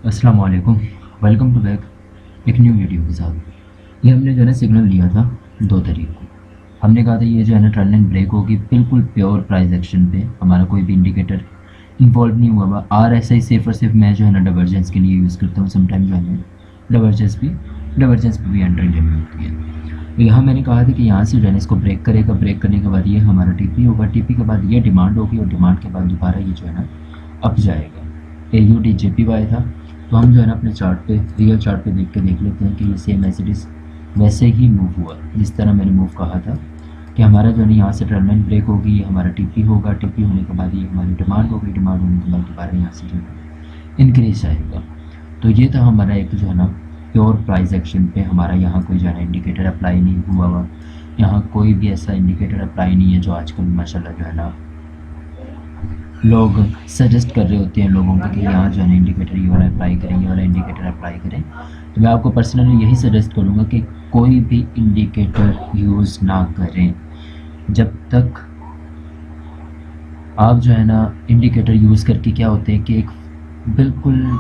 अस्सलाम वालेकुम, welcome to back एक न्यू वीडियो के साथ। ये हमने जो है ना सिग्नल लिया था 2 तारीख को। हमने कहा था ये जो है ना ट्रेंड एंड ब्रेक होगी बिल्कुल प्योर प्राइस एक्शन पे, हमारा कोई भी इंडिकेटर इन्वॉल्व नहीं हुआ हुआ। आर एस आई सिर्फ और सिर्फ मैं जो है ना डाइवर्जेंस के लिए यूज़ करता हूँ। समटाइम जो है ना डाइवर्जेंस भी एंट्री लेनी होती है। तो यहाँ मैंने कहा था कि यहाँ से जो है ना इसको ब्रेक करेगा, ब्रेक करने के बाद ये हमारा टीपी होगा, टीपी के बाद ये डिमांड होगी और डिमांड के बाद दोबारा ये जो है ना अप जाएगा। A U D J P Y था। तो हम जो है ना अपने चार्ट पे, रियल चार्ट पे देख लेते हैं कि ये सेम एज इट इज़ वैसे ही मूव हुआ जिस तरह मैंने मूव कहा था कि हमारा जो है ना यहाँ से ट्रेंड लाइन ब्रेक होगी, ये हमारा टीपी होगा, टीपी होने के बाद ये हमारी डिमांड होगी, डिमांड होने के बाद दोबारा यहाँ से जो है इंक्रीज आएगा। तो ये था हमारा एक जो है ना प्योर प्राइस एक्शन पे। हमारा यहाँ कोई जो है ना इंडिकेटर अप्लाई नहीं हुआ हुआ, यहाँ कोई भी ऐसा इंडिकेटर अप्लाई नहीं है जो आजकल माशाल्लाह जो है ना लोग सजेस्ट कर रहे होते हैं लोगों को कि यहाँ जो है ना इंडिकेटर ये वाला अप्लाई करें, ये वाला इंडिकेटर अप्लाई करें। तो मैं आपको पर्सनली यही सजेस्ट करूँगा कि कोई भी इंडिकेटर यूज़ ना करें जब तक आप जो है ना इंडिकेटर यूज़ करके क्या होते हैं कि एक बिल्कुल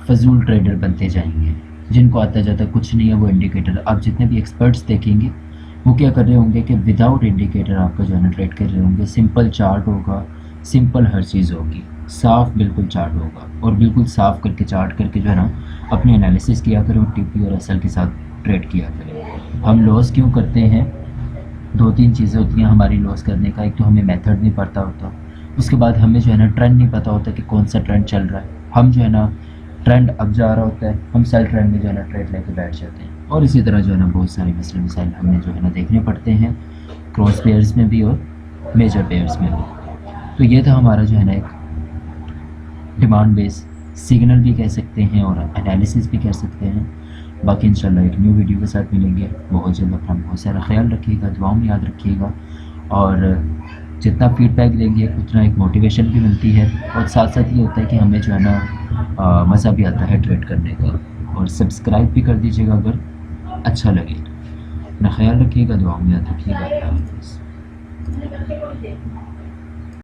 फजूल ट्रेडर बनते जाएंगे। जिनको आता जाता कुछ नहीं है वो इंडिकेटर, आप जितने भी एक्सपर्ट्स देखेंगे वो क्या कर रहे होंगे कि विदाउट इंडिकेटर आपका जो है ना ट्रेड कर रहे होंगे। सिंपल चार्ट होगा, सिंपल हर चीज़ होगी, साफ बिल्कुल चार्ट होगा और बिल्कुल साफ करके चार्ट करके जो है ना अपने एनालिसिस किया करें और टीपी और एसएल के साथ ट्रेड किया करें। हम लॉस क्यों करते हैं? 2-3 चीज़ें होती हैं हमारी लॉस करने का। एक तो हमें मेथड नहीं पता होता, उसके बाद हमें जो है ना ट्रेंड नहीं पता होता कि कौन सा ट्रेंड चल रहा है। हम जो है ना ट्रेंड अब जा रहा होता है, हम सेल ट्रेंड में जो है ना ट्रेड लेके बैठ जाते हैं। और इसी तरह जो है ना बहुत सारे मसले मसाइल हमें जो है ना देखने पड़ते हैं, क्रॉस पेयर्स में भी और मेजर पेयर्स में भी। तो ये था हमारा जो है ना एक डिमांड बेस सिग्नल भी कह सकते हैं और एनालिसिस भी कह सकते हैं। बाकी इंशाल्लाह एक न्यू वीडियो के साथ मिलेंगे बहुत जल्द। अपना बहुत सारा ख्याल रखिएगा, दुआओं में याद रखिएगा और जितना फीडबैक देंगे उतना एक मोटिवेशन भी मिलती है और साथ साथ ये होता है कि हमें जो है ना मज़ा भी आता है ट्रेड करने का। और सब्सक्राइब भी कर दीजिएगा अगर अच्छा लगे। अपना ख्याल रखिएगा, दुआओं में याद रखिएगा। अल्लाह हाफ़िज़।